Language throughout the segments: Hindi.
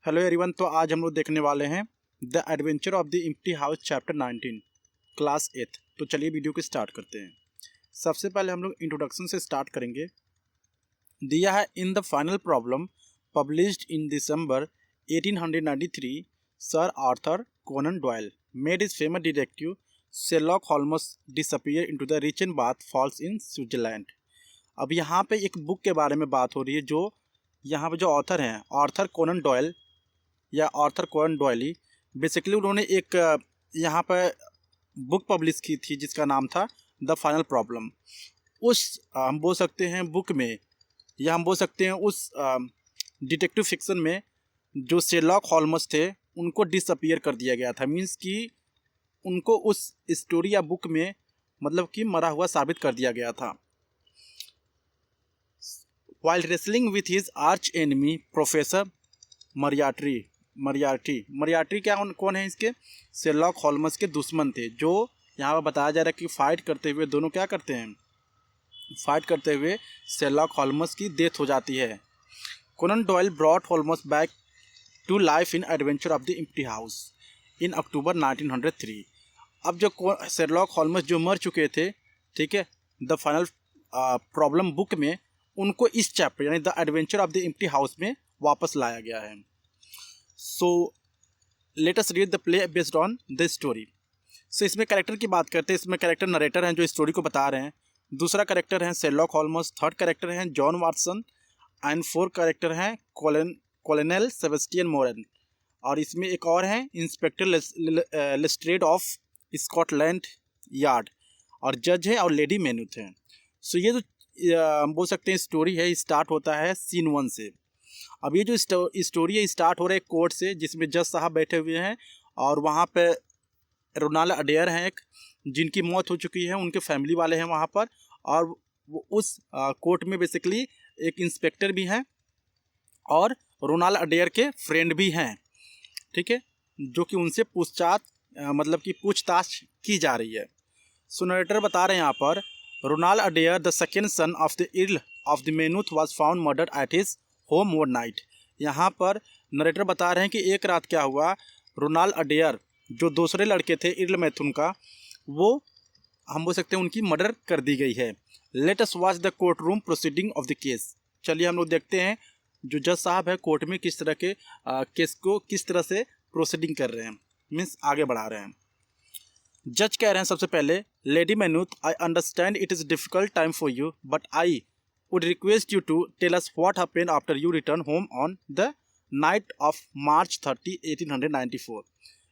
Hello everyone. तो आज हम लोग देखने वाले हैं the adventure of the empty house chapter 19 class 8। तो चलिए वीडियो को स्टार्ट करते हैं। सबसे पहले हम लोग इंट्रोडक्शन से स्टार्ट करेंगे। दिया है in the final problem published in December 1893 sir Arthur Conan Doyle made his famous detective Sherlock Holmes disappear into the Reichenbach Falls in Switzerland. अब यहाँ पे एक बुक के बारे में बात हो रही है जो यहाँ पे जो ऑथर हैं आर्थर कोनन डॉयल या आर्थर कोनन डॉयली, बेसिकली उन्होंने एक यहाँ पर बुक पब्लिश की थी जिसका नाम था द फाइनल प्रॉब्लम। उस हम बोल सकते हैं बुक में, या हम बोल सकते हैं उस डिटेक्टिव फिक्शन में जो शेरलॉक होल्मस थे उनको डिसअपीयर कर दिया गया था। मीन्स कि उनको उस स्टोरी या बुक में मतलब कि मरा हुआ साबित कर दिया गया था। While wrestling with his arch enemy professor Moriarty क्या कौन है इसके? शेरलॉक होल्मस के दुश्मन थे, जो यहाँ पर बताया जा रहा है कि फाइट करते हुए दोनों क्या करते हैं, फाइट करते हुए शेरलॉक होल्मस की डेथ हो जाती है। Conan Doyle brought Holmes back to life in adventure of the empty house in October 1903। अब जो शेरलॉक होल्मस जो मर चुके थे, ठीक है, द फाइनल प्रॉब्लम बुक में उनको इस चैप्टर यानी the adventure of the empty house में वापस लाया गया है। So let us read the play based on the story. So इसमें कैरेक्टर की बात करते हैं। इसमें कैरेक्टर नरेटर हैं जो स्टोरी को बता रहे हैं। दूसरा कैरेक्टर है शेरलॉक होल्मस, थर्ड कैरेक्टर हैं John Watson and fourth character हैं कॉलोनेल सेबेस्टियन मोरन, और इसमें एक और हैं inspector Lestrade of Scotland yard, और जज है और लेडी मेनुथ हैं। सो ये जो बोल सकते हैं स्टोरी है स्टार्ट होता है सीन 1 से। अब ये जो स्टोरी है स्टार्ट हो रहा है कोर्ट से, जिसमें जज साहब बैठे हुए हैं और वहाँ पे रोनाल्ड अडेयर हैं एक, जिनकी मौत हो चुकी है, उनके फैमिली वाले हैं वहाँ पर, और वो उस कोर्ट में बेसिकली एक इंस्पेक्टर भी हैं और रोनाल्ड अडेयर के फ्रेंड भी हैं, ठीक है, जो कि उनसे पूछताछ की जा रही है। सो नरेटर बता रहे हैं यहाँ पर Ronald Adair the second son of the earl of the Maynooth was found murdered at his home one night. यहाँ पर नरेटर बता रहे हैं कि एक रात क्या हुआ, रोनाल्ड अडेयर जो दूसरे लड़के थे इर्ल मैथुन का, वो हम बोल सकते हैं उनकी मर्डर कर दी गई है। Let us watch the court room proceeding of the case. चलिए हम लोग देखते हैं जो जज साहब है कोर्ट में किस तरह के केस को किस तरह से प्रोसीडिंग कर रहे हैं, मीन्स आगे बढ़ा रहे हैं। जज कह रहे हैं सबसे पहले, lady Maynooth, I understand it is difficult time for you but I would request you to tell us what happened after you return home on the night of March 30, 1894।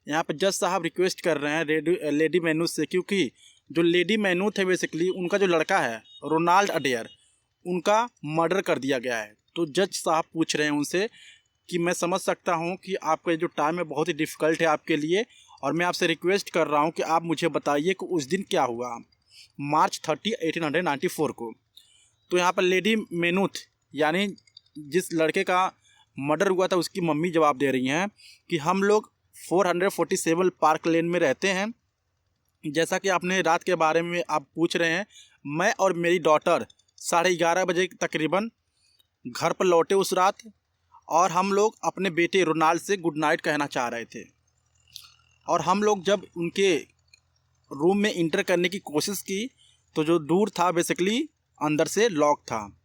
यहाँ पर जज साहब रिक्वेस्ट कर रहे हैं लेडी मेनूथ से, क्योंकि जो लेडी मेनूथ है बेसिकली उनका जो लड़का है रोनाल्ड अडेयर, उनका मर्डर कर दिया गया है। तो जज साहब पूछ रहे हैं उनसे कि मैं समझ सकता हूँ कि आपका जो टाइम है बहुत ही डिफ़िकल्ट है आपके लिए, और मैं आपसे रिक्वेस्ट कर रहा हूँ कि आप मुझे बताइए कि उस दिन क्या हुआ मार्च 30, 1894 को। तो यहाँ पर लेडी मेनुथ यानी जिस लड़के का मर्डर हुआ था उसकी मम्मी जवाब दे रही हैं कि हम लोग 447 पार्क लेन में रहते हैं। जैसा कि आपने रात के बारे में आप पूछ रहे हैं, मैं और मेरी डॉटर 11:30 बजे तकरीबन घर पर लौटे उस रात, और हम लोग अपने बेटे रोनाल्ड से गुड नाइट कहना चाह रहे थे, और हम लोग जब उनके रूम में इंटर करने की कोशिश की तो जो डोर था बेसिकली अंदर से लॉक था,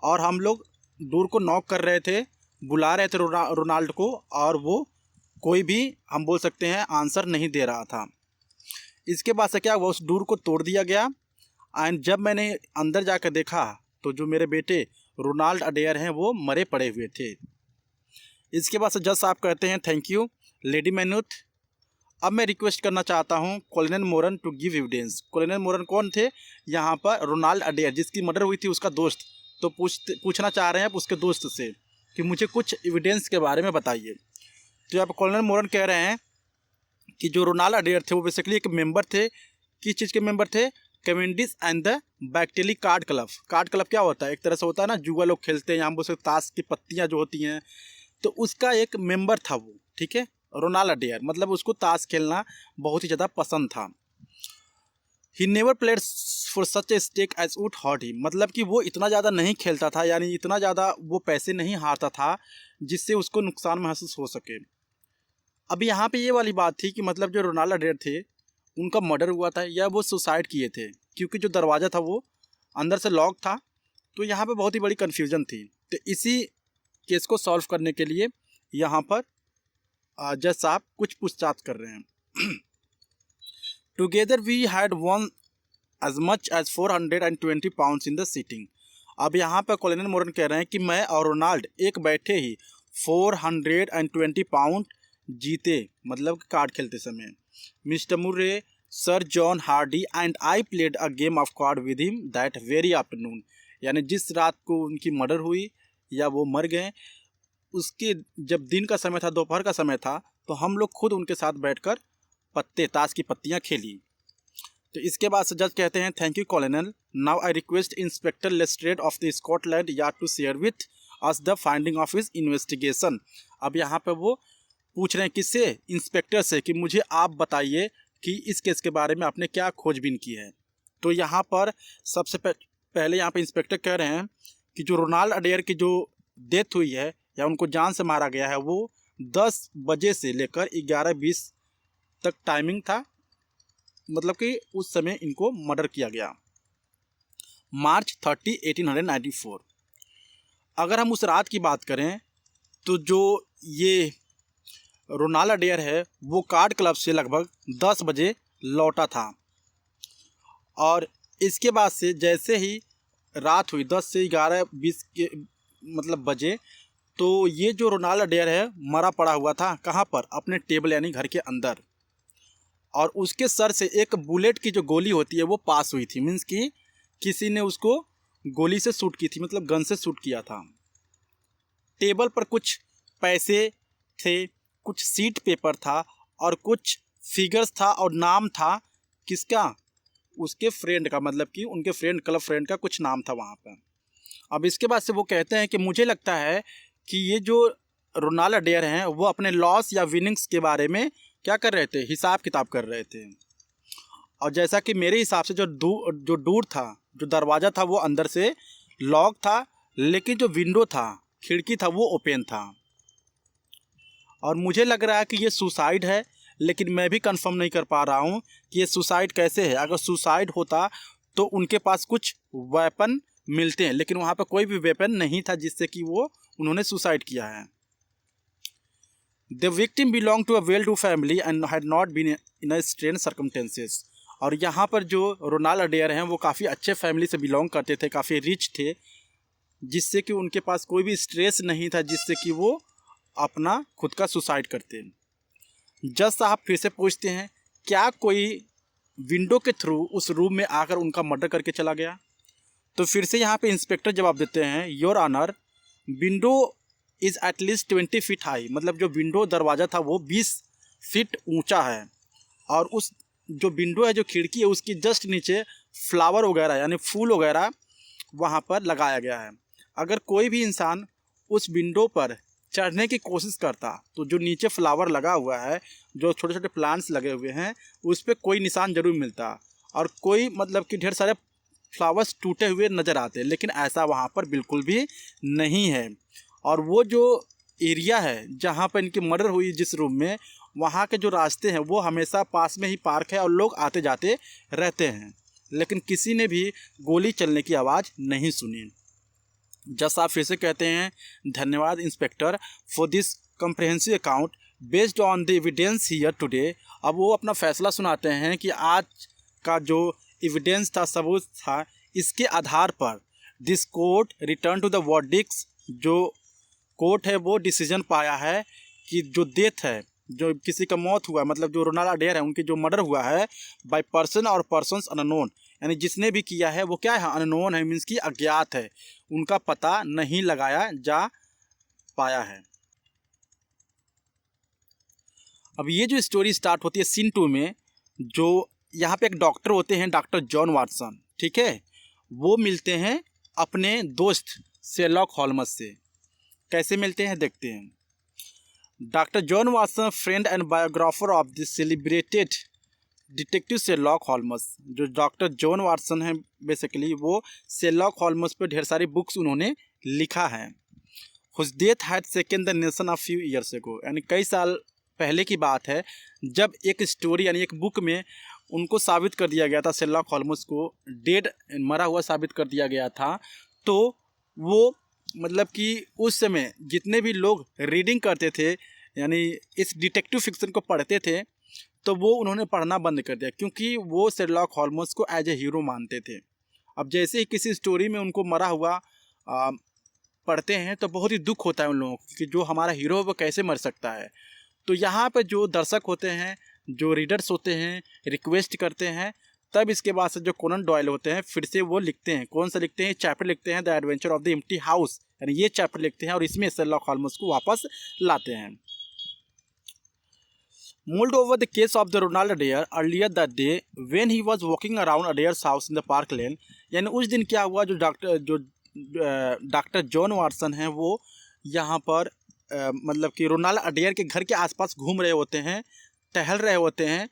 और हम लोग डोर को नॉक कर रहे थे, बुला रहे थे रोनाल्ड को, और वो कोई भी हम बोल सकते हैं आंसर नहीं दे रहा था। इसके बाद से क्या हुआ, उस डोर को तोड़ दिया गया, एंड जब मैंने अंदर जाकर देखा तो जो मेरे बेटे रोनाल्ड अडेयर हैं वो मरे पड़े हुए थे। इसके बाद से जज साहब कहते हैं थैंक यू लेडी मेनुथ। अब मैं रिक्वेस्ट करना चाहता हूं colonel Moran to give evidence. Colonel मोरन कौन थे? यहाँ पर रोनाल्ड अडेयर जिसकी मर्डर हुई थी उसका दोस्त। तो पूछना चाह रहे हैं आप उसके दोस्त से कि मुझे कुछ एविडेंस के बारे में बताइए। तो यहाँ पर कॉलोनेल मोरन कह रहे हैं कि जो रोनाल्ड अडेयर थे वो बेसिकली एक मेंबर थे। किस चीज़ के मेंबर थे? Cavendish and the Bagatelle card club. Card club क्या होता है? एक तरह से होता है ना, जुआ लोग खेलते हैं, यहाँ बोल सकते ताश की पत्तियाँ जो होती हैं, तो उसका एक मेंबर था वो, ठीक है, रोनाल्ड अडेयर। मतलब उसको ताश खेलना बहुत ही ज़्यादा पसंद था। He never played for such a stake as would hurt him, मतलब कि वो इतना ज़्यादा नहीं खेलता था, यानी इतना ज़्यादा वो पैसे नहीं हारता था जिससे उसको नुकसान महसूस हो सके। अब यहाँ पे ये वाली बात थी कि मतलब जो रोनाल्डो अडेयर थे उनका मर्डर हुआ था या वो सुसाइड किए थे, क्योंकि जो दरवाज़ा था वो अंदर से लॉक था। तो यहाँ पे बहुत ही बड़ी कन्फ्यूजन थी। तो इसी केस को सॉल्व करने के लिए यहाँ पर जज साहब कुछ पूछताछ कर रहे हैं। Together we had won as much as 420 pounds in the sitting. अब यहाँ पर कॉलोनल मोरन कह रहे हैं कि मैं और रोनाल्ड एक बैठे ही 420 पाउंड जीते, मतलब कार्ड खेलते समय। Mister Murray, sir John Hardy and I played a game of card with him that very afternoon, यानी जिस रात को उनकी मर्डर हुई या वो मर गए, उसके जब दिन का समय था, दोपहर का समय था, तो हम लोग खुद उनके साथ बैठकर ताश की पत्तियां खेली। तो इसके बाद जज कहते हैं, thank you colonel, now I request inspector Lestrade of the Scotland Yard to share with us the finding of his investigation. अब यहाँ पे वो पूछ रहे हैं किससे? इंस्पेक्टर से, कि मुझे आप बताइए कि इस केस के बारे में आपने क्या खोजबीन की है। तो यहाँ पर सबसे पहले यहाँ पे इंस्पेक्टर कह रहे हैं कि जो रोनाल्ड अडेयर की जो डेथ हुई है या उनको जान से मारा गया है, वो 10 बजे से लेकर 11:20 तक टाइमिंग था, मतलब कि उस समय इनको मर्डर किया गया, मार्च 30, 1894। अगर हम उस रात की बात करें तो जो ये रोनाल्ड अडेयर है वो कार्ड क्लब से लगभग 10 बजे लौटा था, और इसके बाद से जैसे ही रात हुई 10 से 11:20 के मतलब बजे, तो ये जो रोनाल्ड अडेयर है मरा पड़ा हुआ था, कहाँ पर? अपने टेबल यानी घर के अंदर, और उसके सर से एक बुलेट की जो गोली होती है वो पास हुई थी, मीन्स कि किसी ने उसको गोली से शूट की थी, मतलब गन से शूट किया था। टेबल पर कुछ पैसे थे, कुछ सीट पेपर था और कुछ फिगर्स था, और नाम था किसका? उसके फ्रेंड का, मतलब कि उनके फ्रेंड, क्लब फ्रेंड का कुछ नाम था वहाँ पर। अब इसके बाद से वो कहते हैं कि मुझे लगता है कि ये जो रोनाल्ड अडेयर हैं वो अपने लॉस या विनिंग्स के बारे में क्या कर रहे थे? हिसाब किताब कर रहे थे। और जैसा कि मेरे हिसाब से जो डोर था, जो दरवाज़ा था, वो अंदर से लॉक था, लेकिन जो विंडो था, खिड़की था, वो ओपन था। और मुझे लग रहा है कि ये सुसाइड है, लेकिन मैं भी कंफर्म नहीं कर पा रहा हूँ कि ये सुसाइड कैसे है। अगर सुसाइड होता तो उनके पास कुछ वेपन मिलते हैं, लेकिन वहाँ पर कोई भी वेपन नहीं था जिससे कि उन्होंने सुसाइड किया है। The victim belong to a well to family and had not been in a strain circumstances. और यहाँ पर जो रोनाल्ड अडेयर हैं वो काफ़ी अच्छे फैमिली से बिलोंग करते थे, काफ़ी रिच थे, जिससे कि उनके पास कोई भी स्ट्रेस नहीं था जिससे कि वो अपना खुद का सुसाइड करते। जज साहब फिर से पूछते हैं, क्या कोई विंडो के थ्रू उस रूम में आकर उनका मर्डर करके चला गया? तो फिर से यहाँ पे इंस्पेक्टर जवाब देते हैं, your honour, window is at least 20 feet high, मतलब जो विंडो दरवाज़ा था वो 20 फीट ऊंचा है, और उस जो विंडो है, जो खिड़की है, उसकी जस्ट नीचे फ्लावर वगैरह यानी फूल वगैरह वहाँ पर लगाया गया है। अगर कोई भी इंसान उस विंडो पर चढ़ने की कोशिश करता तो जो नीचे फ्लावर लगा हुआ है, जो छोटे छोटे प्लांट्स लगे हुए हैं, उस पर कोई निशान जरूर मिलता, और कोई मतलब कि ढेर सारे फ्लावर्स टूटे हुए नज़र आते, लेकिन ऐसा वहाँ पर बिल्कुल भी नहीं है। और वो जो एरिया है जहाँ पर इनकी मर्डर हुई, जिस रूम में, वहाँ के जो रास्ते हैं वो हमेशा पास में ही पार्क है और लोग आते जाते रहते हैं, लेकिन किसी ने भी गोली चलने की आवाज़ नहीं सुनी। जज साहब फिर से कहते हैं, धन्यवाद inspector for this comprehensive account based on the evidence here today. अब वो अपना फैसला सुनाते हैं कि आज का जो एविडेंस था, सबूत था, इसके आधार पर this court return to the verdicts, जो कोर्ट है वो डिसीजन पाया है कि जो डेथ है, जो किसी का मौत हुआ, मतलब जो रोनाल्ड अडेयर है उनकी जो मर्डर हुआ है बाय पर्सन और पर्सन्स अननोन, यानी जिसने भी किया है वो क्या है? अननोन है, मीन्स कि अज्ञात है, उनका पता नहीं लगाया जा पाया है। अब ये जो स्टोरी स्टार्ट होती है सीन 2 में, जो यहाँ पे एक डॉक्टर होते हैं, डॉक्टर जॉन वाटसन, ठीक है, वो मिलते हैं अपने दोस्त शेरलॉक होल्मस से। कैसे मिलते हैं देखते हैं। Doctor John Watson, friend and biographer of the celebrated detective Sherlock Holmes, जो डॉक्टर जॉन वाटसन है बेसिकली, वो शेरलॉक होल्मस पे ढेर सारी बुक्स उन्होंने लिखा है। Whose death had second the nation a few years ago, यानी कई साल पहले की बात है जब एक स्टोरी यानी एक बुक में उनको साबित कर दिया गया था, शेरलॉक होल्मस को डेड मरा हुआ साबित कर दिया गया था। तो वो मतलब कि उस समय जितने भी लोग रीडिंग करते थे यानी इस डिटेक्टिव फिक्शन को पढ़ते थे, तो वो उन्होंने पढ़ना बंद कर दिया, क्योंकि वो शेरलॉक होल्मस को एज ए हीरो मानते थे। अब जैसे ही किसी स्टोरी में उनको मरा हुआ पढ़ते हैं तो बहुत ही दुख होता है उन लोगों को कि जो हमारा हीरो है वो कैसे मर सकता है। तो यहाँ पर जो दर्शक होते हैं, जो रीडर्स होते हैं, रिक्वेस्ट करते हैं, तब इसके बाद से जो कोनन डॉयल होते हैं फिर से वो लिखते हैं। कौन सा लिखते हैं? चैप्टर लिखते हैं the adventure of the empty house, यानी ये चैप्टर लिखते हैं और इसमें शेरलॉक होल्मस को वापस लाते हैं। Mold over the case of the Ronald Adair earlier that day when he was walking around Adair's house in the Park Lane, यानी उस दिन क्या हुआ, जो डॉक्टर जॉन वाटसन हैं वो यहाँ पर मतलब कि रोनाल्ड अडेयर के घर के आसपास घूम रहे होते हैं, टहल रहे होते हैं,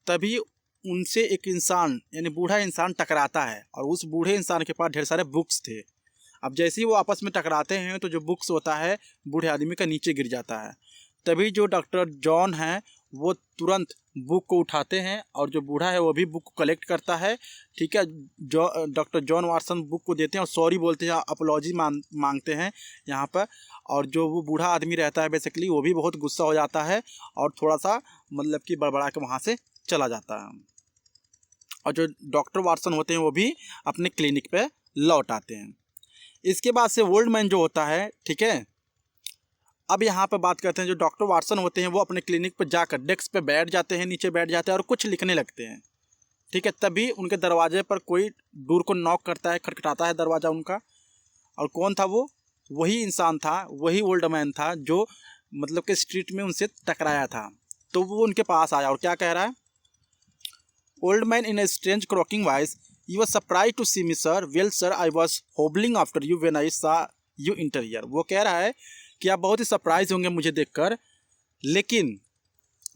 तभी उनसे एक इंसान यानी बूढ़ा इंसान टकराता है और उस बूढ़े इंसान के पास ढेर सारे बुक्स थे। अब जैसे ही वो आपस में टकराते हैं तो जो बुक्स होता है बूढ़े आदमी का नीचे गिर जाता है। तभी जो डॉक्टर जॉन हैं वो तुरंत बुक को उठाते हैं और जो बूढ़ा है वो भी बुक को कलेक्ट करता है। ठीक है, जो डॉक्टर जॉन वाटसन बुक को देते हैं और सॉरी बोलते हैं, अपलॉजी मांगते हैं यहाँ पर। और जो वो बूढ़ा आदमी रहता है बेसिकली वो भी बहुत गुस्सा हो जाता है और थोड़ा सा मतलब कि बड़बड़ा के वहाँ से चला जाता है। और जो डॉक्टर वाटसन होते हैं वो भी अपने क्लिनिक पे लौट आते हैं। इसके बाद से ओल्ड मैन जो होता है, ठीक है, अब यहाँ पर बात करते हैं। जो डॉक्टर वाटसन होते हैं वो अपने क्लिनिक पर जाकर डेस्क पे बैठ जाते हैं, नीचे बैठ जाते हैं और कुछ लिखने लगते हैं। ठीक है, तभी उनके दरवाजे पर कोई दूर को नॉक करता है, खटखटाता है दरवाज़ा उनका। और कौन था वो? वही इंसान था, वही ओल्ड मैन था जो मतलब कि स्ट्रीट में उनसे टकराया था। तो वो उनके पास आया और क्या कह रहा है? Old man in a strange croaking voice, you are surprised to see me sir, well sir I was hobbling after you when I saw you inter here. वो कह रहा है कि आप बहुत ही सरप्राइज होंगे मुझे देखकर, लेकिन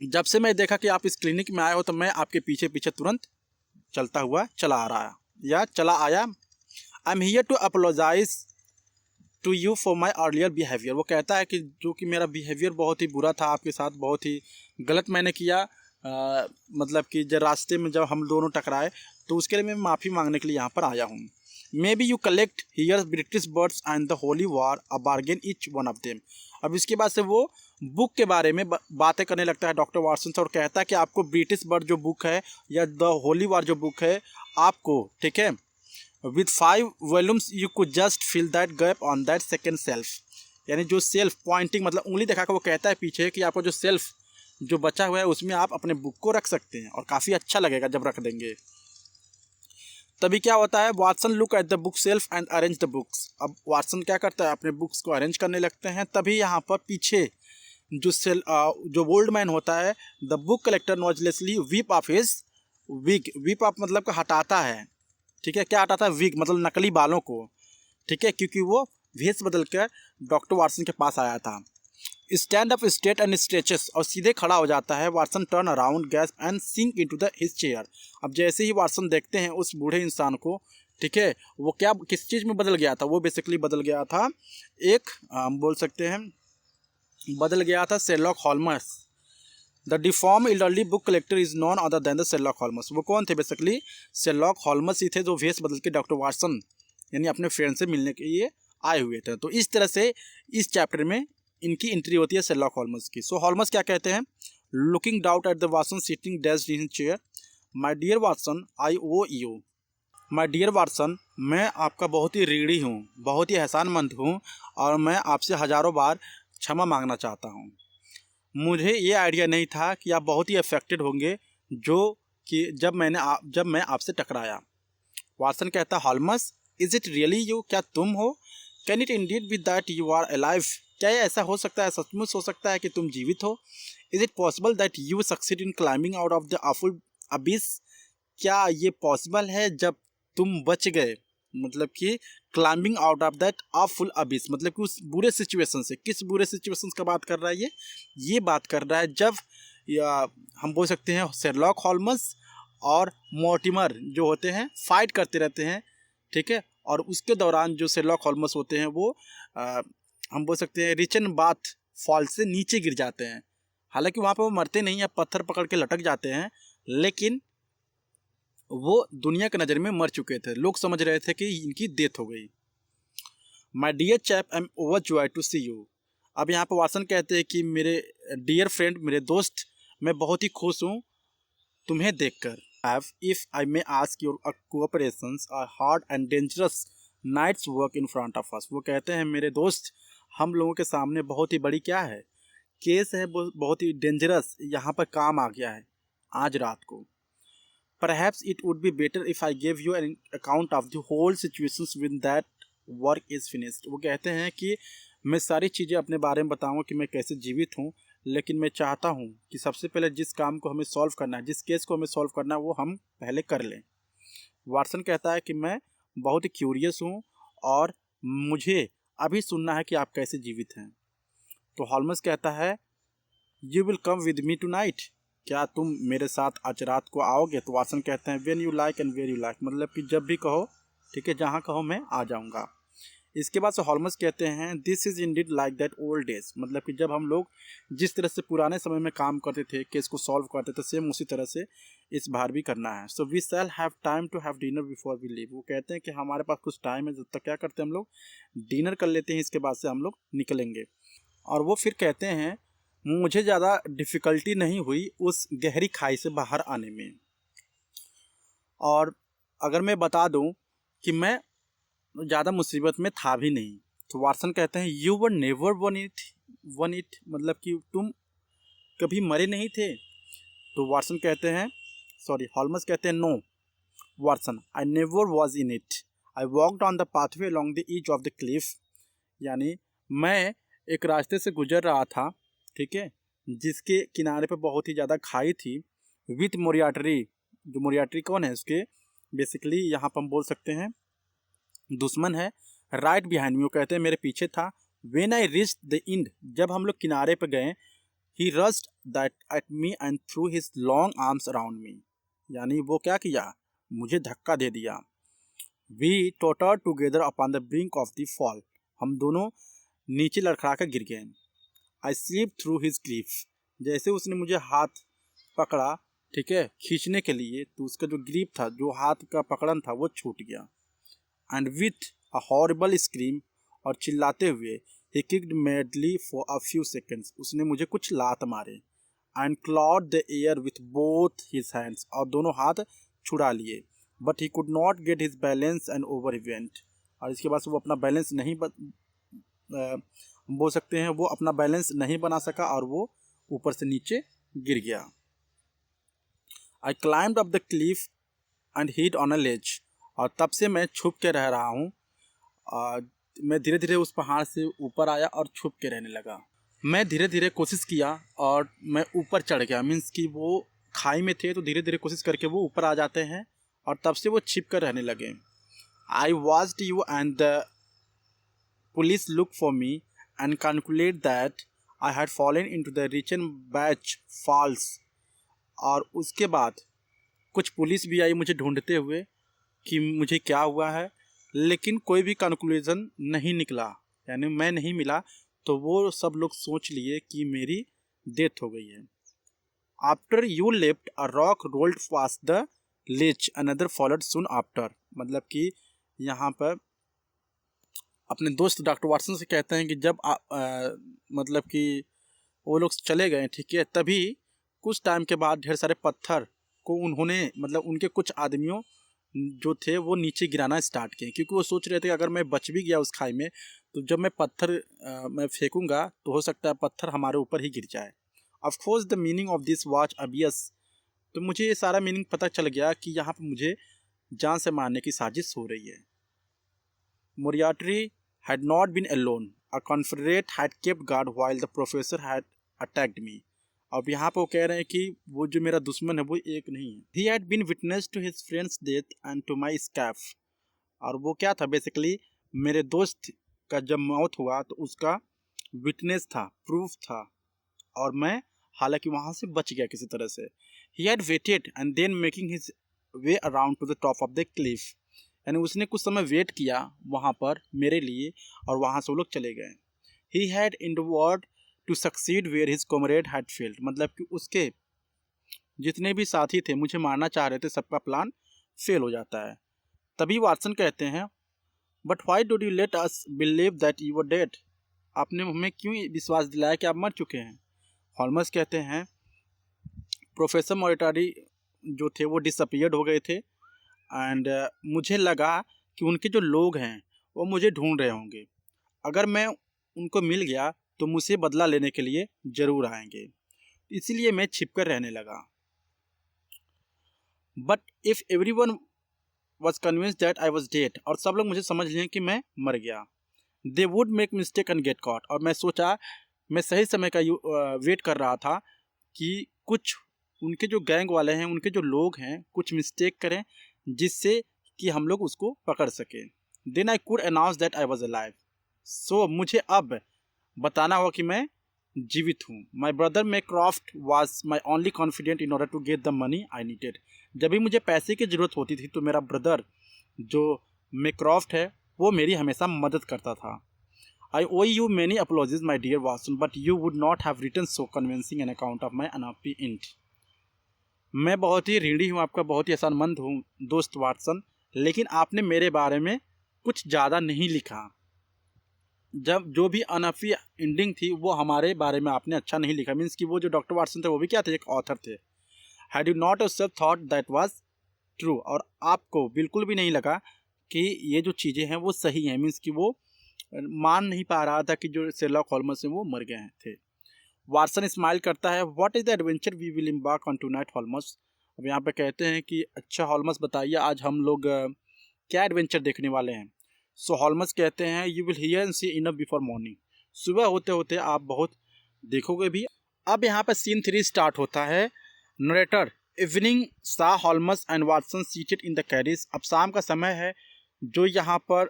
जब से मैं देखा कि आप इस क्लिनिक में आए हो तो मैं आपके पीछे पीछे तुरंत चलता हुआ चला आ रहा या चला आया। I am here to apologise to you for my earlier behaviour. वो कहता है कि जो कि मेरा बिहेवियर बहुत ही बुरा था आपके साथ, बहुत ही गलत मैंने किया, मतलब कि जब रास्ते में जब हम दोनों टकराए तो उसके लिए मैं माफ़ी मांगने के लिए यहाँ पर आया हूँ। May be you collect here British birds and the holy war a bargain each one of them. अब इसके बाद से वो बुक के बारे में बातें करने लगता है डॉक्टर वाटसन से और कहता है कि आपको ब्रिटिश बर्ड जो बुक है या द होली वॉर जो बुक है आपको, ठीक है, with 5 volumes you could just fill that gap on that second self. यानी जो सेल्फ पॉइंटिंग मतलब उंगली दिखाकर वो कहता है पीछे कि आपको जो सेल्फ जो बचा हुआ है उसमें आप अपने बुक को रख सकते हैं और काफ़ी अच्छा लगेगा जब रख देंगे। तभी क्या होता है, Watson look at the book shelf and arrange the books. अब वाटसन क्या करता है, अपने बुक्स को अरेंज करने लगते हैं। तभी यहाँ पर पीछे जो ओल्ड मैन होता है, the book collector noiselessly whip off his wig. Whip off मतलब कि हटाता है, ठीक है, क्या हटाता है? विग मतलब नकली बालों को, ठीक है, क्योंकि वो भेष बदल कर डॉक्टर वाटसन के पास आया था। Stand up straight and stretches, और सीधे खड़ा हो जाता है। Watson turn around gas and sink into the his chair. अब जैसे ही वाटसन देखते हैं उस बूढ़े इंसान को, ठीक है, वो क्या किस चीज़ में बदल गया था? वो बेसिकली बदल गया था एक हम बोल सकते हैं बदल गया था Sherlock Holmes. The deformed elderly book collector is none other than the Sherlock Holmes. वो कौन थे? बेसिकली शेरलॉक होल्मस ही थे जो भेष बदल के डॉक्टर वाटसन यानी अपने फ्रेंड से मिलने के लिए आए हुए थे। तो इस तरह से इस चैप्टर में इनकी एंट्री होती है शेरलॉक होल्मस की। सो होल्मस क्या कहते हैं? Looking doubt at the Watson sitting dazed in chair, my dear Watson I owe you. My dear Watson, मैं आपका बहुत ही ऋणी हूँ, बहुत ही एहसानमंद हूँ और मैं आपसे हज़ारों बार क्षमा मांगना चाहता हूँ। मुझे ये आइडिया नहीं था कि आप बहुत ही अफेक्टेड होंगे जो कि जब मैं आपसे टकराया। वाटसन कहता, Holmes is it really you? क्या तुम हो? Can it indeed be that you are alive? क्या ये ऐसा हो सकता है, सचमुच हो सकता है कि तुम जीवित हो? Is it possible that you succeed in climbing out of the awful Abish? क्या ये पॉसिबल है जब तुम बच गए, मतलब कि climbing out of that awful Abish, मतलब कि उस बुरे सिचुएशन से। किस बुरे सिचुएशन का बात कर रहा है ये बात कर रहा है जब हम बोल सकते हैं शेरलॉक होल्मस और मोर्टिमर जो होते हैं फाइट करते रहते हैं, ठीक है। और उसके दौरान जो शेरलॉक होल्मस होते हैं वो हम बोल सकते हैं रिचन बाथ फॉल से नीचे गिर जाते हैं। हालांकि वहाँ पे वो मरते नहीं हैं, पत्थर पकड़ के लटक जाते हैं, लेकिन वो दुनिया की नज़र में मर चुके थे। लोग समझ रहे थे कि इनकी डेथ हो गई। My dear chap, I am over joy to see you. अब यहाँ पर वाटसन कहते हैं कि मेरे डियर फ्रेंड, मेरे दोस्त, मैं बहुत ही खुश हूँ तुम्हें देखकर। If I may ask your cooperations are hard and dangerous nights work in front of us. वो कहते हैं मेरे दोस्त, हम लोगों के सामने बहुत ही बड़ी क्या है, केस है, बहुत ही डेंजरस यहाँ पर काम आ गया है आज रात को। Perhaps it would be better if I gave you an account of the whole situations when that work is finished। वो कहते हैं कि मैं सारी चीज़ें अपने बारे में बताऊंगा कि मैं कैसे जीवित हूँ, लेकिन मैं चाहता हूँ कि सबसे पहले जिस काम को हमें सॉल्व करना है, जिस केस को हमें सॉल्व करना है, वो हम पहले कर लें। वाटसन कहता है कि मैं बहुत ही क्यूरियस हूँ और मुझे अभी सुनना है कि आप कैसे जीवित हैं। तो होल्मस कहता है you will come with me tonight, क्या तुम मेरे साथ आज रात को आओगे? तो वाटसन कहते हैं when you like and where you like, मतलब कि जब भी कहो, ठीक है, जहाँ कहो मैं आ जाऊँगा। इसके बाद से होल्मस कहते हैं this is Indeed like that old days, मतलब कि जब हम लोग जिस तरह से पुराने समय में काम करते थे, केस को सॉल्व करते थे, सेम उसी तरह से इस बार भी करना है। So we shall have time to have dinner before we leave. वो कहते हैं कि हमारे पास कुछ टाइम है, जब तक क्या करते हैं हम लोग डिनर कर लेते हैं, इसके बाद से हम लोग निकलेंगे। और वो फिर कहते हैं मुझे ज़्यादा डिफ़िकल्टी नहीं हुई उस गहरी खाई से बाहर आने में। और अगर मैं बता दूं कि मैं ज़्यादा मुसीबत में था भी नहीं। तो वाटसन कहते हैं you were never won it, मतलब कि तुम कभी मरे नहीं थे। तो वाटसन कहते हैं होल्मस कहते हैं no Watson, I never was in it, I walked on the pathway along the edge of the cliff. यानी मैं एक रास्ते से गुजर रहा था, ठीक है, जिसके किनारे पे बहुत ही ज़्यादा खाई थी, विथ मोरियार्टी। जो मोरियार्टी कौन है, उसके बेसिकली यहाँ पर हम बोल सकते हैं दुश्मन है। राइट बिहाइंड मी, वो कहते हैं मेरे पीछे था। When I reached the end, जब हम लोग किनारे पे गए, he rushed that at me and threw his long arms around me. यानी वो क्या किया, मुझे धक्का दे दिया। We totter together upon the brink of the fall, हम दोनों नीचे लड़खड़ा कर गिर गए। I slip through his grip, जैसे उसने मुझे हाथ पकड़ा, ठीक है, खींचने के लिए, तो उसका जो ग्रीप था, जो हाथ का पकड़न था, वो छूट गया। And with a horrible scream, और चिल्लाते हुए, he kicked madly for a few seconds, उसने मुझे कुछ लात मारे। And clawed the air with both his hands, और दोनों हाथ छुड़ा लिए। But he could not get his balance and over he went, और इसके बाद वो अपना बैलेंस नहीं बोल सकते हैं, वो अपना बैलेंस नहीं बना सका और वो ऊपर से नीचे गिर गया। I climbed up the cliff and hid on a ledge, और तब से मैं छुप के रह रहा हूँ। मैं धीरे धीरे उस पहाड़ से ऊपर आया और छुप के रहने लगा। मैं धीरे धीरे कोशिश किया और मैं ऊपर चढ़ गया, मीन्स कि वो खाई में थे तो धीरे धीरे कोशिश करके वो ऊपर आ जाते हैं और तब से वो छिप कर रहने लगे। I watched you and the police look for me and calculate that I had fallen into the Richen Batch Falls। और उसके बाद कुछ पुलिस भी आई मुझे ढूंढते हुए कि मुझे क्या हुआ है, लेकिन कोई भी कंक्लूजन नहीं निकला, यानी मैं नहीं मिला, तो वो सब लोग सोच लिए कि मेरी डेथ हो गई है। After you left a rock rolled past the ledge, another followed soon after, मतलब कि यहाँ पर अपने दोस्त डॉक्टर वाटसन से कहते हैं कि जब मतलब कि वो लोग चले गए, ठीक है, तभी कुछ टाइम के बाद ढेर सारे पत्थर को उन्होंने, मतलब उनके कुछ आदमियों जो थे वो नीचे गिराना स्टार्ट किए, क्योंकि वो सोच रहे थे कि अगर मैं बच भी गया उस खाई में, तो जब मैं पत्थर मैं फेंकूंगा तो हो सकता है पत्थर हमारे ऊपर ही गिर जाए। Of course the meaning of this watch obvious, तो मुझे ये सारा मीनिंग पता चल गया कि यहाँ पर मुझे जान से मारने की साजिश हो रही है। Moriarty had not been alone. A confederate had kept guard while the professor had attacked me. अब यहाँ पर वो कह रहे हैं कि वो जो मेरा दुश्मन है वो एक नहीं है। He had been witness to his friend's death and to my escape. और वो क्या था, बेसिकली मेरे दोस्त का जब मौत हुआ तो उसका विटनेस था, प्रूफ था, और मैं हालांकि वहाँ से बच गया किसी तरह से। He had waited and then making his way around to the top of the cliff. यानी उसने कुछ समय वेट किया वहाँ पर मेरे लिए और वहाँ से वो लोग चले गए. He had endeavored to succeed where his comrade had failed. मतलब कि उसके जितने भी साथी थे मुझे मारना चाह रहे थे, सबका प्लान फेल हो जाता है. तभी वाटसन कहते हैं but why don't you let us believe that you were dead. आपने हमें क्यों विश्वास दिलाया कि आप मर चुके हैं. हॉल्मस कहते हैं प्रोफेसर मोरिटारी जो थे वो डिसअपियर्ड हो गए थे एंड मुझे लगा कि उनके जो लोग हैं वो मुझे ढूंढ रहे होंगे. अगर मैं उनको मिल गया तो मुझसे बदला लेने के लिए ज़रूर आएंगे, इसीलिए मैं छिपकर रहने लगा. But if everyone was convince that I was dead, और सब लोग मुझे समझ लिए कि मैं मर गया. They would make mistake and get caught, और मैं सोचा, मैं सही समय का वेट कर रहा था कि कुछ उनके जो गैंग वाले हैं, उनके जो लोग हैं, कुछ मिस्टेक करें जिससे कि हम लोग उसको पकड़ सकें. Then I could announce that I was alive. सो मुझे अब बताना होगा कि मैं जीवित हूँ. My brother Mycroft was my only confident in order to get the money I needed. जब भी मुझे पैसे की ज़रूरत होती थी तो मेरा ब्रदर जो मैक्रॉफ्ट है वो मेरी हमेशा मदद करता था. I owe you many apologies my dear Watson, but you would not have written so convincing an account of my unhappy end. मैं बहुत ही ऋणी हूँ, आपका बहुत ही एहसानमंद हूँ दोस्त वाटसन, लेकिन आपने मेरे बारे में कुछ ज़्यादा नहीं लिखा. जब जो भी अनहैप्पी एंडिंग थी वो हमारे बारे में आपने अच्छा नहीं लिखा. मीन्स कि वो जो डॉक्टर वाटसन थे वो भी क्या थे, एक ऑथर थे. Had you not yourself thought that was true, और आपको बिल्कुल भी नहीं लगा कि ये जो चीज़ें हैं वो सही हैं. मीन्स कि वो मान नहीं पा रहा था कि जो शेरलॉक होल्मस हैं वो मर गए थे. वाटसन स्माइल करता है. What is the adventure we will embark on tonight Holmes. अब यहाँ पे कहते हैं कि अच्छा होल्मस बताइए आज हम लोग क्या एडवेंचर देखने वाले हैं. सो होल्मस कहते हैं you will hear and see enough before morning. सुबह होते होते आप बहुत देखोगे भी. अब यहाँ पर सीन 3 स्टार्ट होता है. नरेटर इवनिंग सा Holmes and Watson seated in the carriage. अब शाम का समय है. जो यहाँ पर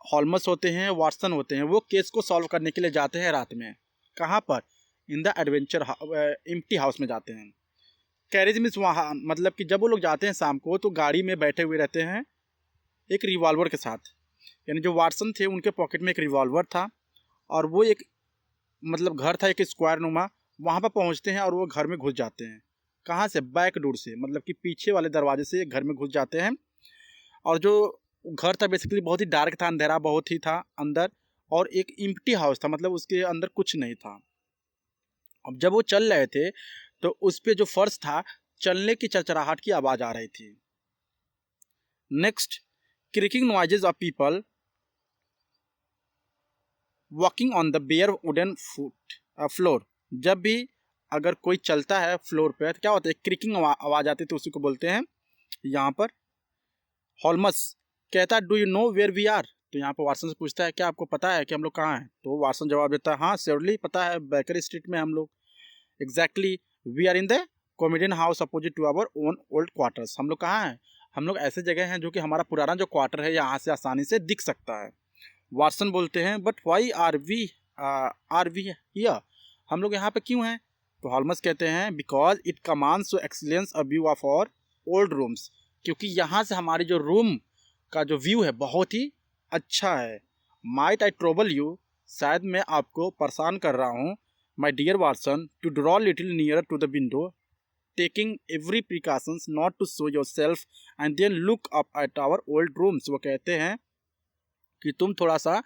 होल्मस होते हैं, वाटसन होते हैं, वो केस को सॉल्व करने के लिए जाते हैं रात में. कहाँ पर? In the adventure empty house में जाते हैं. कैरिज मीन्स वहाँ, मतलब कि जब वो लोग जाते हैं शाम को तो गाड़ी में बैठे हुए रहते हैं एक रिवॉल्वर के साथ. यानी जो वाटसन थे उनके पॉकेट में एक रिवॉल्वर था और वो एक मतलब घर था एक स्क्वायर नुमा. वहाँ पर पहुँचते हैं और वो घर में घुस जाते हैं. कहाँ से? बैक डोर से, मतलब कि पीछे वाले दरवाजे से घर में घुस जाते हैं. और जो घर था बेसिकली बहुत ही डार्क था, अंधेरा बहुत ही था अंदर, और एक एम्प्टी हाउस था, मतलब उसके अंदर कुछ नहीं था. अब जब वो चल रहे थे तो उस पे जो फर्श था चलने की चरचराहट की आवाज़ आ रही थी. Next, creaking noises of people walking on the bare wooden floor. जब भी अगर कोई चलता है फ्लोर पे तो क्या होता है, क्रिकिंग आवाज़ आती है, तो उसी को बोलते हैं यहाँ पर. होल्मस कहता है do you know where we are. तो यहाँ पर वाटसन से पूछता है क्या आपको पता है कि हम लोग कहाँ हैं. तो वाटसन जवाब देता है हाँ श्योरली पता है, बेकर स्ट्रीट में हम लोग. Exactly we are in the comedian house opposite to our own old quarters. हम लोग कहाँ हैं? हम लोग ऐसे जगह हैं जो कि हमारा पुराना जो क्वार्टर है यहाँ से आसानी से दिख सकता है. वाटसन बोलते हैं but why are we here. हम लोग यहाँ पे क्यों हैं? तो होल्मस कहते हैं because it commands so excellence a view of our old rooms. क्योंकि यहाँ से हमारी जो रूम का जो व्यू है बहुत ही अच्छा है. माइट आई ट्रबल यू, शायद मैं आपको परेशान कर रहा हूँ. My dear Watson to draw little near to the window taking every precautions not to show yourself and then look up at our old rooms. वो कहते हैं कि तुम थोड़ा सा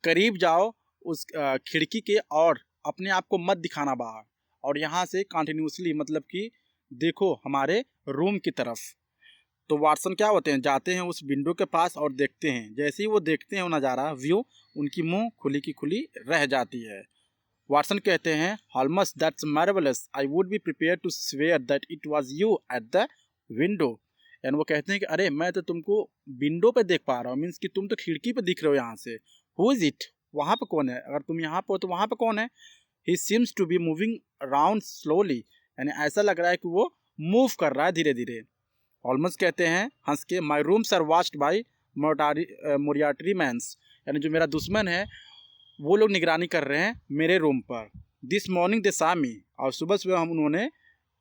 करीब जाओ उस खिड़की के और अपने आप को मत दिखाना बाहर, और यहाँ से कंटिन्यूसली मतलब कि देखो हमारे रूम की तरफ. तो वाटसन क्या होते हैं, जाते हैं उस विंडो के पास और देखते हैं. जैसे ही वो देखते हैं वो नज़ारा व्यू, उनकी मुंह खुली की खुली रह जाती है. वाटसन कहते हैं Holmes that's marvellous, I would be prepare to swear that it was you at the window. एंड वो कहते हैं कि अरे मैं तो तुमको विंडो पे देख पा रहा हूँ, मीन्स कि तुम तो खिड़की पे दिख रहे हो यहाँ से. Who is it? वहाँ पे कौन है? अगर तुम यहाँ पे हो तो वहाँ पे कौन है? He seems to be moving around slowly. यानी ऐसा लग रहा है कि वो मूव कर रहा है धीरे धीरे. होल्मस कहते हैं हंस के my rooms are watched by Moriarty men's. यानी जो मेरा दुश्मन है वो लोग निगरानी कर रहे हैं मेरे रूम पर. दिस मॉर्निंग दे सा मी, और सुबह सुबह हम उन्होंने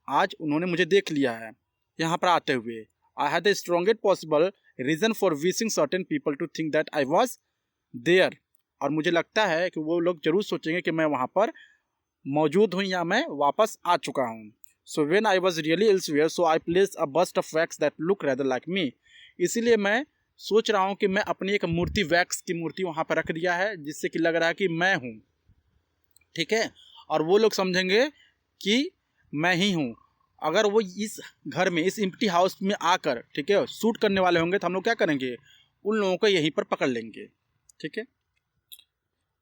आज उन्होंने मुझे देख लिया है यहाँ पर आते हुए। I had the strongest possible reason for wishing certain people to think that I was there. और मुझे लगता है कि वो लोग जरूर सोचेंगे कि मैं वहाँ पर मौजूद हूँ या मैं वापस आ चुका हूँ। So when I was really elsewhere so I place a bust of wax that look rather like me. इसीलिए मैं सोच रहा हूँ कि मैं अपनी एक मूर्ति, वैक्स की मूर्ति वहाँ पर रख दिया है, जिससे कि लग रहा है कि मैं हूँ, ठीक है। और वो लोग समझेंगे कि मैं ही हूँ। अगर वो इस घर में, इस एम्प्टी हाउस में आकर, ठीक है, शूट करने वाले होंगे तो हम लोग क्या करेंगे, उन लोगों को यहीं पर पकड़ लेंगे, ठीक है।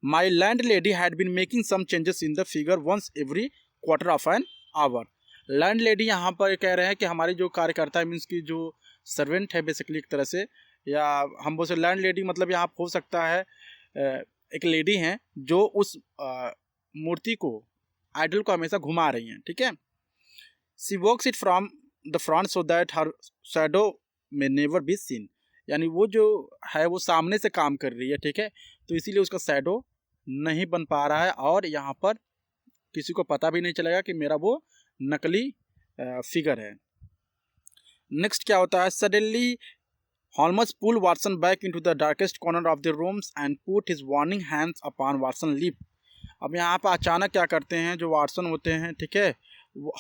My landlady had been making some changes in the figure once every quarter of an hour. Landlady यहाँ पर कह रहे हैं कि हमारी जो कार्यकर्ता है, मीन्स की जो सर्वेंट है बेसिकली एक तरह से, या हम बोल सकते लैंड लेडी मतलब यहाँ हो सकता है एक लेडी हैं जो उस मूर्ति को, आइडल को हमेशा घुमा रही हैं, ठीक है। She walks it from the front so that her shadow may never be seen. यानी वो जो है वो सामने से काम कर रही है, ठीक है, तो इसीलिए उसका शैडो नहीं बन पा रहा है और यहाँ पर किसी को पता भी नहीं चलेगा कि मेरा वो नकली फिगर है। नेक्स्ट क्या होता है, suddenly Holmes pulled Watson back into the darkest corner of the rooms and put his warning hands upon Watson's lip. अब यहाँ पर अचानक क्या करते हैं, जो वाटसन होते हैं, ठीक है,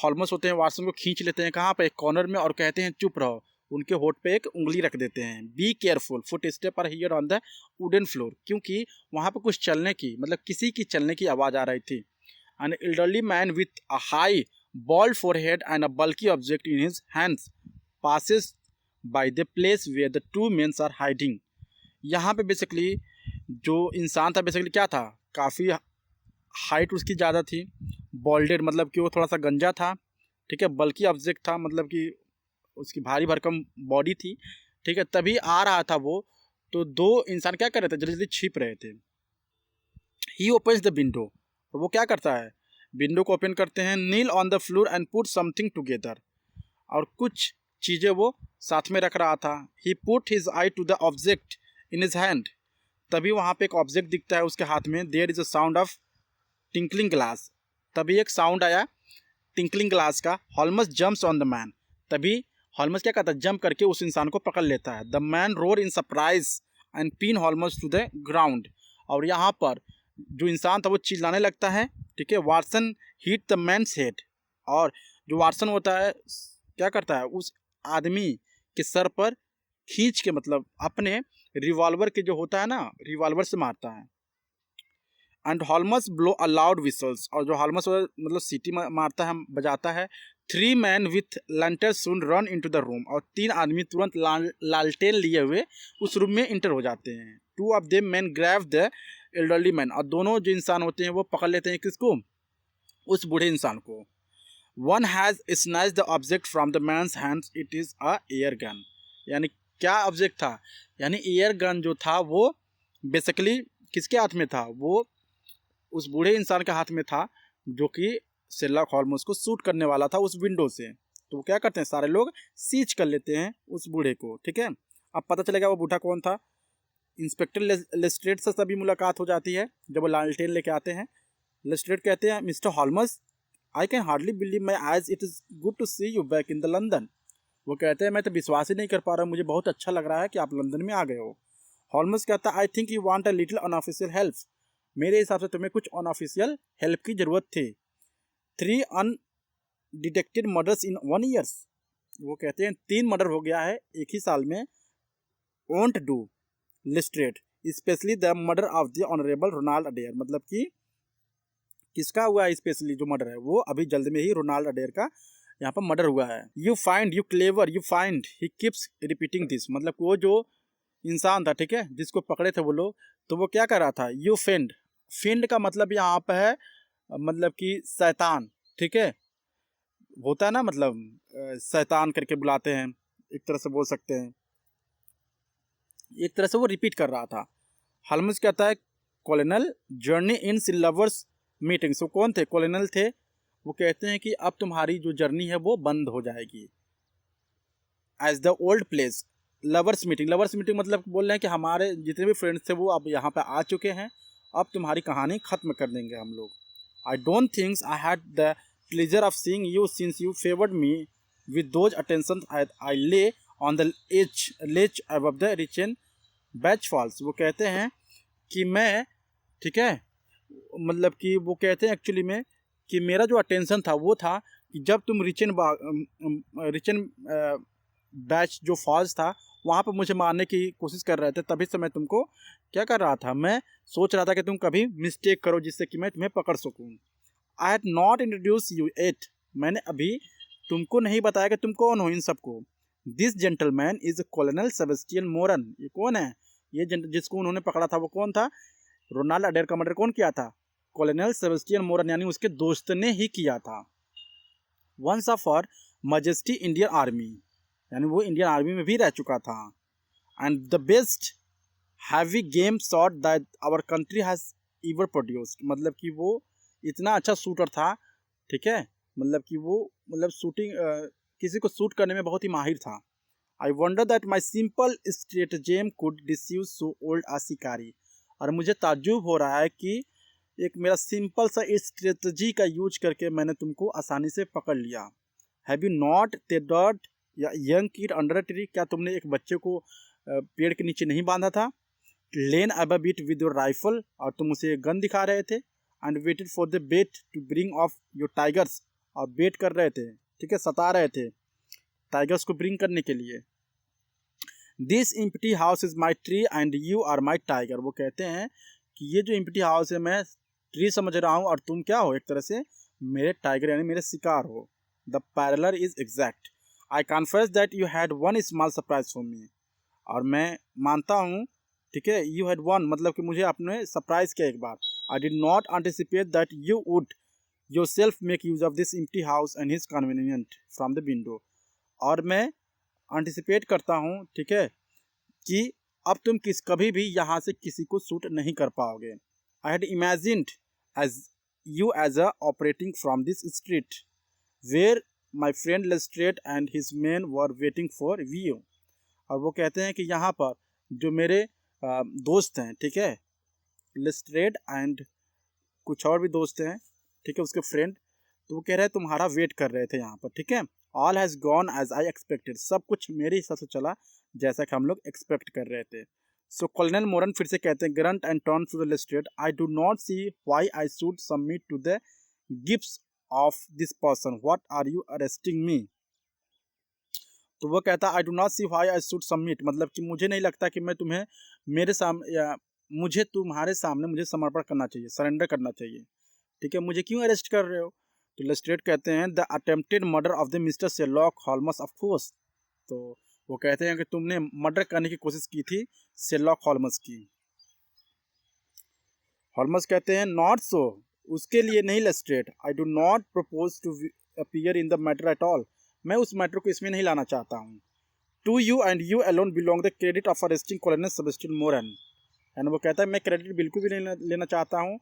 हॉल्मस होते हैं, वाटसन को खींच लेते हैं कहाँ पर, एक कॉर्नर में, और कहते हैं चुप रहो। उनके होठ पे एक उंगली रख देते हैं। Be careful footstep are here on the wooden floor, क्योंकि वहाँ पर कुछ चलने की, मतलब किसी की चलने की आवाज़ आ रही थी। An elderly man with a high bald forehead and a bulky object in his hands passes by the place where the two mens are hiding. यहाँ पे बेसिकली जो इंसान था, बेसिकली क्या था, काफ़ी हाइट उसकी ज़्यादा थी, बॉल्डेड मतलब कि वो थोड़ा सा गंजा था, ठीक है, बल्कि ऑब्जेक्ट था मतलब कि उसकी भारी भरकम बॉडी थी, ठीक है, तभी आ रहा था वो। तो दो इंसान क्या कर रहे थे, जल्दी जल्दी छिप रहे थे। ही ओपन्स द विंडो, और वो क्या करता है, विंडो को ओपन करते हैं। Kneel on the floor and put something together, और कुछ चीज़ें वो साथ में रख रहा था। He put his eye to the object in his hand, तभी वहाँ पे एक ऑब्जेक्ट दिखता है उसके हाथ में। There is a sound of tinkling glass, तभी एक साउंड आया टिंकलिंग ग्लास का। Holmes jumps on the man, तभी हॉल्मस क्या करता है, जंप करके उस इंसान को पकड़ लेता है। The man roar in surprise and pin Holmes to the ground, और यहाँ पर जो इंसान था वो चिल्लाने लगता है, ठीक है। Watson hit the man's head, और जो वाटसन होता है क्या करता है, उस आदमी के सर पर खींच के, मतलब अपने रिवॉल्वर के जो होता है ना, रिवॉल्वर से मारता है। And Holmes blow a loud whistles, और जो हॉल्मस मतलब सीटी मारता है, बजाता है। 3 man with lantern soon run into the room, और 3 आदमी तुरंत लालटेन लिए हुए उस रूम में इंटर हो जाते हैं। 2 of them man grab the elderly man, और दोनों जो इंसान होते हैं वो पकड़ लेते हैं किसको, उस बूढ़े इंसान को। One has snatched the object from the man's hands. It is a air gun. यानी क्या ऑब्जेक्ट था, यानी एयर गन जो था वो बेसिकली किसके हाथ में था, वो उस बूढ़े इंसान के हाथ में था, जो कि शेरलॉक होल्मस को शूट करने वाला था उस विंडो से। तो वो क्या करते हैं, सारे लोग सीज कर लेते हैं उस बूढ़े को, ठीक है। अब पता चलेगा वो बूढ़ा कौन था। इंस्पेक्टर लेस्ट्रेट से सभी मुलाकात हो जाती है जब वो लालटेन लेके आते हैं। लेस्ट्रेट कहते हैं, mister हॉल्मस, I can hardly believe my eyes. It is good to see you back in the London. वो कहते हैं मैं तो विश्वास ही नहीं कर पा रहा हूँ, मुझे बहुत अच्छा लग रहा है कि आप लंदन में आ गए हो। हॉल्मस कहता है, I think you want a little unofficial help. मेरे हिसाब से तुम्हें कुछ अनऑफिशियल हेल्प की ज़रूरत थी। 3 अनडिटेक्टेड मर्डर्स इन 1 year। वो कहते हैं 3 मर्डर हो गया है एक ही साल में। Won't do Lestrade especially the murder of the honourable Ronald Adair, मतलब कि किसका हुआ है स्पेशली जो मर्डर है, वो अभी जल्द में ही रोनाल्ड अडेयर का यहाँ पर मर्डर हुआ है। You find, you clever, you find, he keeps repeating this, मतलब वो जो इंसान था, ठीक है, जिसको पकड़े थे वो लोग, तो वो क्या कर रहा था, यू फेंड। फेंड का मतलब यहाँ पर है मतलब कि शैतान, ठीक है, होता है ना, मतलब शैतान करके बुलाते हैं, एक तरह से बोल सकते हैं। एक तरह से वो रिपीट कर रहा था। हॉल्मस कहता है, colonel journey in lovers meeting. सो कौन थे, कॉलोनल थे। वो कहते हैं कि अब तुम्हारी जो जर्नी है वो बंद हो जाएगी। As the old place lovers meeting, lovers meeting मतलब बोल रहे हैं कि हमारे जितने भी फ्रेंड्स थे वो अब यहाँ पे आ चुके हैं, अब तुम्हारी कहानी ख़त्म कर देंगे हम लोग। I don't thinks I had the pleasure of seeing you since you favored me with those attentions I lay on the ledge above the Richen Batch Falls। वो कहते हैं कि मैं, ठीक है, मतलब कि वो कहते हैं एक्चुअली में कि मेरा जो अटेंशन था वो था कि जब तुम रिचन बैच जो फॉल्स था वहाँ पर मुझे मारने की कोशिश कर रहे थे, तभी से मैं तुमको क्या कर रहा था, मैं सोच रहा था कि तुम कभी मिस्टेक करो जिससे कि मैं तुम्हें पकड़ सकूँ। I had not introduce you at, मैंने अभी तुमको नहीं बताया कि तुम कौन हो इन सबको। This gentleman is colonel Sebastian Moran, ये कौन है, ये जिसको उन्होंने पकड़ा था वो कौन था, रोनाल्ड अडेयर का मर्डर कौन किया था, कॉलोनल सेबेस्टियन मोरन, यानी उसके दोस्त ने ही किया था। Once of for majesty Indian army, यानी वो इंडियन आर्मी में भी रह चुका था। And the best heavy game shot that our country has ever produced, मतलब कि वो इतना अच्छा शूटर था, ठीक है, मतलब कि वो मतलब शूटिंग किसी को शूट करने में बहुत ही माहिर था। I wonder that my simple stratagem could deceive so old a shikari, और मुझे ताज्जुब हो रहा है कि एक मेरा सिंपल सा स्ट्रेटजी का यूज करके मैंने तुमको आसानी से पकड़ लिया। हैव यू नॉट तेडर्ड या यंग किड अंडर ट्री, क्या तुमने एक बच्चे को पेड़ के नीचे नहीं बांधा था। लेन अब बिट विद योर राइफल, और तुम उसे गन दिखा रहे थे। And waited for the bait to bring off your tigers, और बेट कर रहे थे, ठीक है, सता रहे थे टाइगर्स को ब्रिंग करने के लिए। This empty house is my tree and you are my tiger, वो कहते हैं कि ये जो इम्प्टी हाउस है मैं ट्री समझ रहा हूँ और तुम क्या हो, एक तरह से मेरे टाइगर यानी मेरे शिकार हो। The parallel is exact. I confess that you had one small surprise for me, और मैं मानता हूँ, ठीक है, यू हैड वन मतलब कि मुझे आपने सरप्राइज किया एक बार। I did not anticipate that you would yourself make use of this empty house and his convenient from the window, और मैं एंटिसिपेट करता हूँ, ठीक है, कि अब तुम कभी भी यहाँ से किसी को शूट नहीं कर पाओगे। I had imagined as you as a operating from this street where my friend Lestrade and his man were waiting for we. और वो कहते हैं कि यहाँ पर जो मेरे दोस्त हैं, ठीक है, लेस्ट्रेट एंड कुछ और भी दोस्त हैं, ठीक है, उसके फ्रेंड, तो वो कह रहे हैं तुम्हारा वेट कर रहे थे यहाँ पर, ठीक है। All has gone as I expected, सब कुछ मेरे हिसाब से चला जैसा कि हम लोग एक्सपेक्ट कर रहे थे। सो कॉलोनल मोरन फिर से कहते हैं, grunt and turn to the Lestrade, I do not see why I should submit to the gifts of this person, what are you arresting me. तो वो कहता है I do not see why I should submit, मतलब कि मुझे नहीं लगता कि मैं तुम्हें मेरे सामने या मुझे तुम्हारे सामने मुझे समर्पण करना चाहिए, सरेंडर करना चाहिए, ठीक है, मुझे क्यों अरेस्ट कर रहे हो। तो लेस्ट्रेट कहते हैं the attempted murder of the mister Sherlock Holmes of course, तो वो कहते हैं कि तुमने मर्डर करने की कोशिश की थी शेरलॉक होल्मस की। होल्मस कहते हैं नॉट सो, उसके लिए नहीं Lestrade, I do not propose to appear in the matter at all, मैं उस मैटर को इसमें नहीं लाना चाहता हूँ। To you and you alone belong the credit of arresting colonel Sebastian Moran, and वो कहता है मैं क्रेडिट बिल्कुल भी नहीं लेना चाहता हूँ।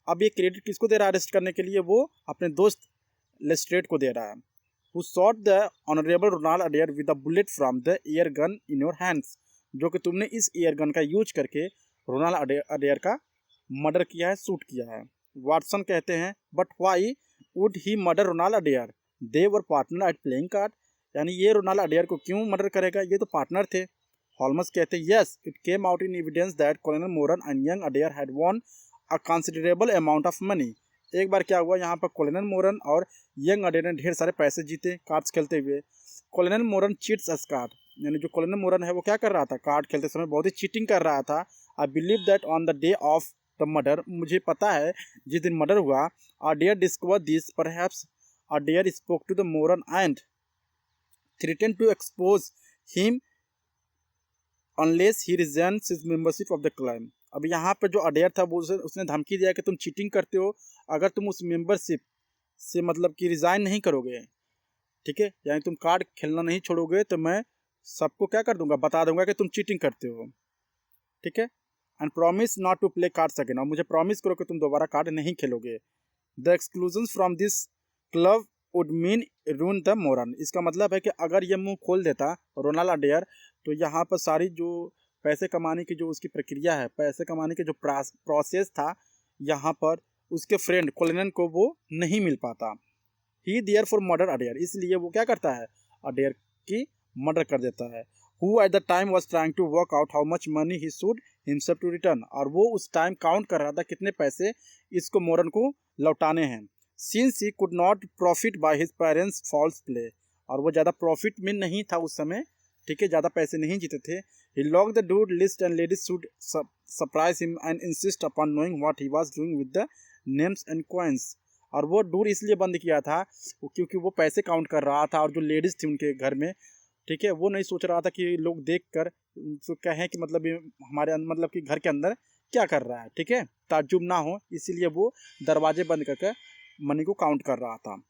अब ये क्रेडिट किसको दे रहा है अरेस्ट करने के लिए, वो अपने दोस्त लेस्ट्रेट को दे रहा है। Who shot the honourable Ronald Adair with a bullet from the air gun in your hands, जो कि तुमने इस एयर गन का यूज करके रोनाल्ड अडेयर का मर्डर किया है, शूट किया है। वाटसन कहते हैं but why would he murder Ronald Adair, they were partner at playing card, यानी ये रोनाल्ड अडेयर को क्यों मर्डर करेगा, ये तो पार्टनर थे। होल्मस कहते हैं yes it came out in evidence that colonel Moran and young Adair had won a considerable amount of money. एक बार क्या हुआ, यहाँ पर कॉलोनल मोरन और यंग अडेयर ने ढेर सारे पैसे जीते कार्ड्स खेलते हुए। कॉलोनल मोरन चीट्स एस कार्ड, यानी जो कॉलोनल मोरन है वो क्या कर रहा था, कार्ड खेलते समय बहुत ही चीटिंग कर रहा था। I believe that on the day of the murder, मुझे पता है जिस दिन मर्डर हुआ, Adair discover this, perhaps Adair spoke to the Moran and threaten to expose him unless he resigns his membership of the club. अब यहाँ पर जो अडेयर था वो उसने धमकी दिया कि तुम चीटिंग करते हो, अगर तुम उस मेंबरशिप से मतलब कि रिज़ाइन नहीं करोगे, ठीक है, यानी तुम कार्ड खेलना नहीं छोड़ोगे, तो मैं सबको क्या कर दूंगा, बता दूंगा कि तुम चीटिंग करते हो, ठीक है। And promise not to play cards again, और मुझे प्रॉमिस करो कि तुम दोबारा कार्ड नहीं खेलोगे। The exclusion from this club would mean ruin the Moran, इसका मतलब है कि अगर ये मुंह खोल देता रोनाल्ड अडेयर, तो यहाँ पर सारी जो पैसे कमाने की जो उसकी प्रक्रिया है, पैसे कमाने के जो प्रोसेस था यहाँ पर उसके फ्रेंड कॉलोनल को वो नहीं मिल पाता। ही देयर फॉर मर्डर अडेयर, इसलिए वो क्या करता है, अडेयर की मर्डर कर देता है। Who at the time was trying to work out how much money he should himself to return, और वो उस टाइम काउंट कर रहा था कितने पैसे इसको मोरन को लौटाने हैं। Since he could not profit by his parents false play, और वो ज़्यादा प्रॉफिट में नहीं था उस समय, ठीक है, ज़्यादा पैसे नहीं जीते थे। He lock the door lest and ladies should surprise him and insist upon knowing what he was doing with the names and coins, और वो डूड इसलिए बंद किया था क्योंकि वो पैसे काउंट कर रहा था, और जो लेडीज़ थी उनके घर में, ठीक है, वो नहीं सोच रहा था कि लोग देख कर तो कहें कि मतलब ये हमारे मतलब कि घर के अंदर क्या कर रहा है, ठीक है, ताज्जुब ना हो, इसीलिए वो दरवाजे बंद करके मनी को काउंट कर रहा था।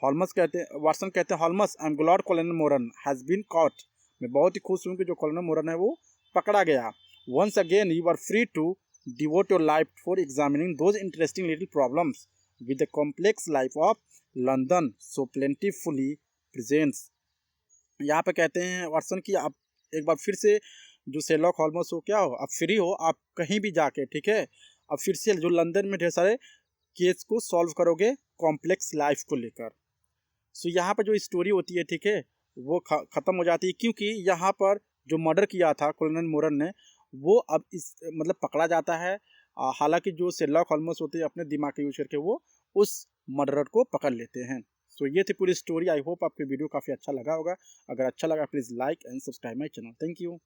हॉल्मस कहते हैं, वाटसन कहते हैं, Holmes I am glad colonel Moran has been caught, मैं बहुत ही खुश हूँ कि जो कॉलोनल मोरन है वो पकड़ा गया। Once again you are free to devote your life for examining those interesting little problems with the complex life of London so plentifully presents. यहाँ पे कहते हैं वाटसन कि आप एक बार फिर से जो शेरलॉक होल्मस हो, क्या हो, आप फ्री हो, आप कहीं भी जाके, ठीक है, अब फिर से जो लंदन में ढेर सारे केस को सॉल्व करोगे कॉम्प्लेक्स लाइफ को लेकर। सो यहाँ पर जो स्टोरी होती है, ठीक है, वो ख़त्म हो जाती है, क्योंकि यहाँ पर जो मर्डर किया था कॉलोनल मोरन ने, वो अब इस मतलब पकड़ा जाता है। हालांकि जो शेरलॉक होल्मस होते हैं अपने दिमाग का यूज करके वो उस मर्डरर को पकड़ लेते हैं। सो ये थी पूरी स्टोरी। आई होप आपको वीडियो काफ़ी अच्छा लगा होगा। अगर अच्छा लगा please like and subscribe my channel. Thank you.